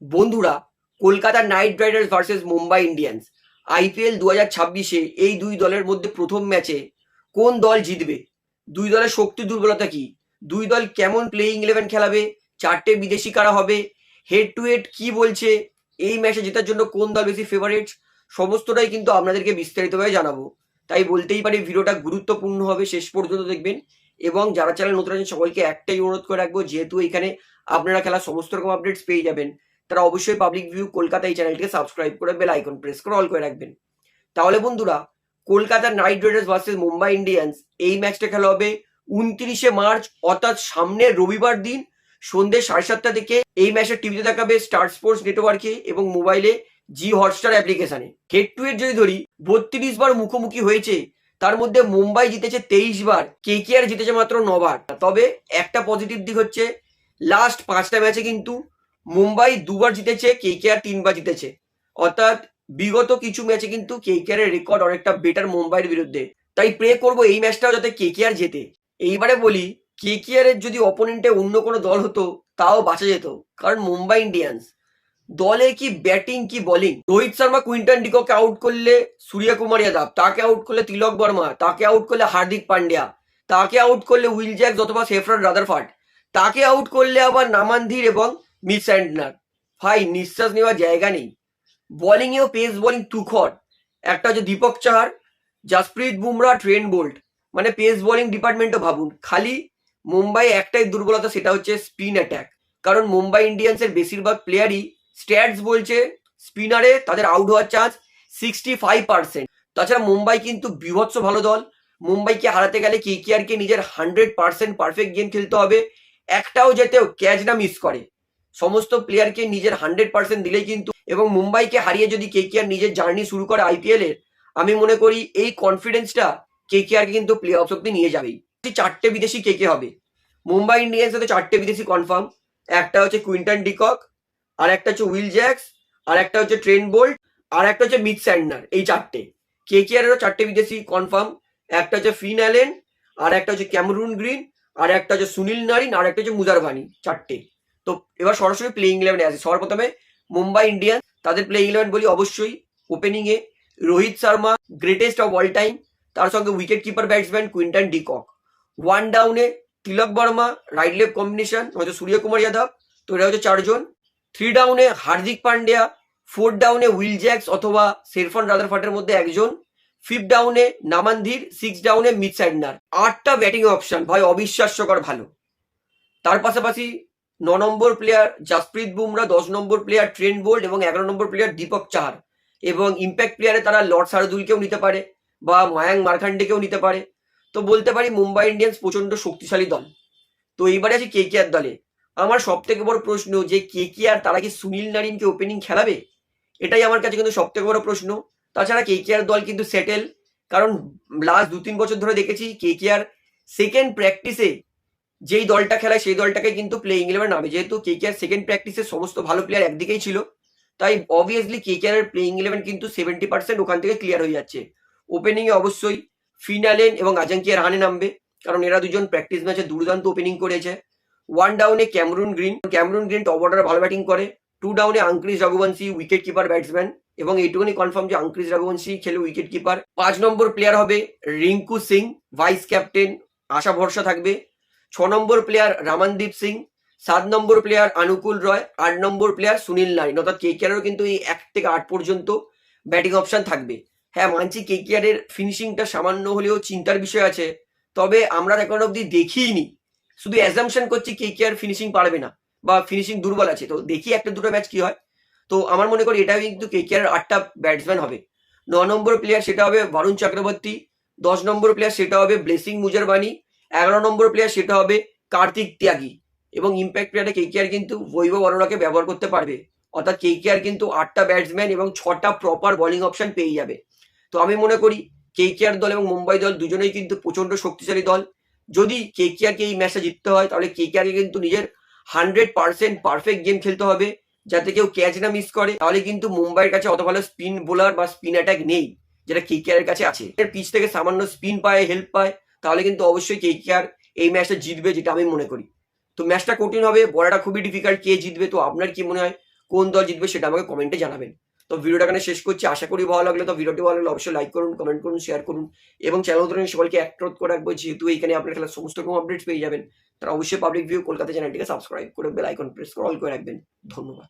বন্ধুরা, Kolkata knight riders versus Mumbai Indians IPL 2026-এ এই দুই দলের মধ্যে প্রথম ম্যাচে কোন দল জিতবে, দুই দলের শক্তি দুর্বলতা কি, দুই দল কেমন প্লেইং ইলেভেন খেলাবে, চারটে বিদেশি কারা হবে, হেড টু হেড কি বলছে, এই ম্যাচে জেতার জন্য কোন দল বেশি ফেভারিট, সমস্তটাই কিন্তু আপনাদেরকে বিস্তারিতভাবে জানাবো। তাই বলতেই পারি ভিডিওটা গুরুত্বপূর্ণ হবে, শেষ পর্যন্ত দেখবেন। এবং যারা চ্যানেল নতুন আছেন সকলকে একটাই অনুরোধ করে রাখবো, যেহেতু এখানে আপনারা খেলার সমস্ত রকম আপডেটস পেয়ে যাবেন, তারা অবশ্যই পাবলিক ভিউ কলকাতা এই চ্যানেলটিকে সাবস্ক্রাইব করে বেল আইকন প্রেস করে অল করে রাখবেন। তাহলে বন্ধুরা, Kolkata knight riders versus Mumbai Indians এই ম্যাচটা খেলা হবে 29শে মার্চ, অর্থাৎ সামনের রবিবার দিন সন্ধ্যে 7:30 থেকে। এই ম্যাচের টিভিতে দেখাবে স্টার স্পোর্টস নেটওয়ার্কে এবং মোবাইলে জি হটস্টার অ্যাপ্লিকেশনে। হেড টু হেড যদি ধরি, 32 বার মুখোমুখি হয়েছে, তার মধ্যে মুম্বাই জিতেছে 23 বার, কেকেআর জিতেছে মাত্র 9 বার। তবে একটা পজিটিভ দিক হচ্ছে, লাস্ট 5টা ম্যাচে কিন্তু মুম্বাই 2 বার জিতেছে, কেকেআর 3 বার জিতেছে। অর্থাৎ বিগত কিছু ম্যাচে কিন্তু কেকেআর এর রেকর্ড অনেকটা বেটার মুম্বাইয়ের বিরুদ্ধে। তাই প্রে করব এই ম্যাচটাও যাতে কেকেআর জেতে। এইবারে বলি, কেকেআর এর যদি অপোনেন্টে অন্য কোনো দল হতো তাও বাঁচা যেত, কারণ মুম্বাই ইন্ডিয়ান্স দলে কি ব্যাটিং কি বোলিং। রোহিত শর্মা কুইন্টন ডিককে আউট করলে সূর্যকুমার যাদব, তাকে আউট করলে তিলক বর্মা, তাকে আউট করলে হার্দিক পান্ডিয়া, তাকে আউট করলে উইল জ্যাক্স অথবা সেফরান রাদারফোর্ড, তাকে আউট করলে আবার নামানধীর এবং মিচ স্যান্টনার। ভাই, নিঃশ্বাস নেওয়ার জায়গা নেই। বোলিংয়েও পেস বোলিং তুখর, একটা হচ্ছে দীপক চাহার, জাসপ্রীত বুমরা, ট্রেন্ট বোল্ট, মানে পেস বোলিং ডিপার্টমেন্টও ভাবুন। খালি মুম্বাই একটাই দুর্বলতা, সেটা হচ্ছে স্পিন অ্যাটাক। কারণ মুম্বাই ইন্ডিয়ান্সের বেশিরভাগ প্লেয়ারই স্ট্যাটস বলছে স্পিনারে তাদের আউট হওয়ার চান্স 65%। তাছাড়া মুম্বাই কিন্তু বিভৎস ভালো দল। মুম্বাইকে হারাতে গেলে কেকেআরকে নিজের 100% পারফেক্ট গেম খেলতে হবে, একটাও যেতেও ক্যাচ না মিস করে। সমস্ত প্লেয়ারকে নিজের 100% দিলেই কিন্তু, এবং মুম্বাইকে হারিয়ে যদি কেকেআর নিজের জার্নি শুরু করে আইপিএল এর, আমি মনে করি এই কনফিডেন্সটা কেকেআরকে কিন্তু প্লে অফ অব্দি নিয়ে যাবেই। চারটে বিদেশি কে হবে মুম্বাই ইন্ডিয়ান্স সাথে, চারটে বিদেশি কনফার্ম। একটা হচ্ছে কুইন্টন ডিকক, আর একটা হচ্ছে উইল জ্যাক্স, আর একটা হচ্ছে ট্রেন্ট বোল্ট, আর একটা হচ্ছে মিচ স্যান্টনার। এই চারটে কেকেআর এরও চারটে বিদেশি কনফার্ম। একটা হচ্ছে ফিন অ্যালেন, আর একটা হচ্ছে ক্যামেরুন গ্রিন, আর একটা হচ্ছে সুনীল নারিন, আর একটা হচ্ছে মুজার ভানি। চারটে। তো এবার সরাসরি প্লেইং ইলেভেনে আসে। সবার প্রথমে মুম্বাই ইন্ডিয়ান্স, তাদের প্লেইং ইলেভেন বলি অবশ্যই। Opening A Rohit Sharma, greatest of all time, তার সঙ্গে wicket keeper batsman Quinton de Kock. One ডাউনে তিলক বর্মা, রাইট লেফট কম্বিনেশন হয়তো সূর্যকুমার যাদব, তো এটা হচ্ছে 4 জন। 3 ডাউনে হার্দিক পান্ডিয়া, 4 ডাউনে উইল জ্যাক্স অথবা সেরফান রাদারফোর্ডের মধ্যে একজন, 5 ডাউনে নামানধীর, 6 ডাউনে মিচ স্যান্টনার। 8টা ব্যাটিং অপশন, ভাই অবিশ্বাস্যকর ভালো। তার পাশাপাশি 9 নম্বর প্লেয়ার জাসপ্রীত বুমরা, 10 নম্বর প্লেয়ার ট্রেন্ট বোল্ট এবং 11 নম্বর প্লেয়ার দীপক চাহার। এবং ইম্প্যাক্ট প্লেয়ারে তারা লর্ড শার্দুলকেও নিতে পারে বা মায়াঙ্ক মারখান্ডেকেও নিতে পারে। তো বলতে পারি মুম্বাই ইন্ডিয়ান্স প্রচন্ড শক্তিশালী দল। তো এইবারে আছে কেকেআর দলে। আমার সব থেকে বড় প্রশ্ন, যে কেকেআর তারা কি সুনীল নারিনকে ওপেনিং খেলাবে? এটাই আমার কাছে কিন্তু সব থেকে বড় প্রশ্ন। তাছাড়া কেকেআর দল কিন্তু সেটেল, কারণ লাস্ট 2-3 বছর ধরে দেখেছি কেকেআর সেকেন্ড প্র্যাকটিসে যেই দলটা খেলায় সেই দলটাকে কিন্তু প্লেইং ইলেভেন নামে। যেহেতু কেকেআর সেকেন্ড প্র্যাকটিসে সমস্ত ভালো প্লেয়ার একদিকেই ছিল, তাই অবভিয়াসলি কেকেআর এর প্লেইং ইলেভেন কিন্তু 70% ওখান থেকে ক্লিয়ার হয়ে যাচ্ছে। ওপেনিং এ অবশ্যই ফিন অ্যালেন এবং আজাঙ্কিয়া রাহানে নামবে, কারণ এরা দুজন প্র্যাকটিস ম্যাচে দুর্দান্ত ওপেনিং করেছে। 1 ডাউনে ক্যামেরুন গ্রিন টপ অর্ডারে ভালো ব্যাটিং করে। 2 ডাউনে Angkrish Raghuvanshi, wicket keeper batsman, এবং এইটুকুনি কনফার্ম যে আঙ্ক্রিস রঘুবংশী খেলে উইকেট কিপার। 5 নম্বর প্লেয়ার হবে রিঙ্কু সিং, ভাইস ক্যাপ্টেন, আশা ভরসা থাকবে। 6 নম্বর প্লেয়ার রামানদীপ সিং, 7 নম্বর প্লেয়ার অনুকূল রয়, 8 নম্বর প্লেয়ার সুনীল নারিন। অর্থাৎ কেকেআরেরও কিন্তু এই 1 থেকে 8 পর্যন্ত ব্যাটিং অপশন থাকবে। হ্যাঁ, মানছি কেকেআর এর ফিনিশিংটা সামান্য হলেও চিন্তার বিষয় আছে, তবে আমরা এখন অব্দি দেখিনি। শুধু অ্যাজাম্পশন করছি কেকেআর ফিনিশিং পারবে না বা ফিনিশিং দুর্বল আছে। তো দেখি একটা দুটো ম্যাচ কি হয়। তো আমার মনে করি এটাও কিন্তু কেকেআর 8টা ব্যাটসম্যান হবে। 9 নম্বর প্লেয়ার সেটা হবে বরুণ চক্রবর্তী, 10 নম্বর প্লেয়ার সেটা হবে ব্লেসিং মুজারবানি, 11 নম্বর প্লেয়ার সেটা হবে কার্তিক ত্যাগী, এবং ইম্প্যাক্ট প্লেয়ারে কেকেআর কিন্তু বৈভব অরোরাকে ব্যবহার করতে পারবে। অর্থাৎ কেকেআর কিন্তু 8টা ব্যাটসম্যান এবং 6টা প্রপার বোলিং অপশন পেয়ে যাবে। তো আমি মনে করি কেকেআর দল এবং মুম্বাই দল দুজনেই কিন্তু প্রচন্ড শক্তিশালী দল। যদি কেকেআরকে এই ম্যাচটা জিততে হয়, তাহলে কেকেআরকে কিন্তু নিজের 100% পারফেক্ট গেম খেলতে হবে, যাতে কেউ ক্যাচ না মিস করে। তাহলে কিন্তু মুম্বাইয়ের কাছে অত ভালো স্পিন বোলার বা স্পিন অ্যাটাক নেই, যেটা কেকেআর এর কাছে আছে। এর পিচ থেকে সামান্য স্পিন পায়, হেল্প পায়, তাহলে কিন্তু অবশ্যই কেকেআর এই ম্যাচটা জিতবে, যেটা আমি মনে করি। তো ম্যাচটা কঠিন হবে, বলাটা খুবই ডিফিকাল্ট কে জিতবে। তো আপনার কি মনে হয় কোন দল জিতবে সেটা আমাকে কমেন্টে জানাবেন। তো ভিডিওটা এখানে শেষ করছি, আশা করি ভালো লাগলে, তো ভিডিওটি ভালো লাগলে অবশ্যই লাইক করুন, কমেন্ট করুন, শেয়ার করুন এবং চ্যানেল ধরে সকলকে অনুরোধ করে রাখবো, যেহেতু এইখানে আপনার খেলার সমস্ত রকম আপডেটস পেয়ে যাবেন, তারা অবশ্যই পাবলিক ভিউ কলকাতা চ্যানেলটিকে সাবস্ক্রাইব করে বেল আইকন প্রেস করে অল করে রাখবেন। ধন্যবাদ।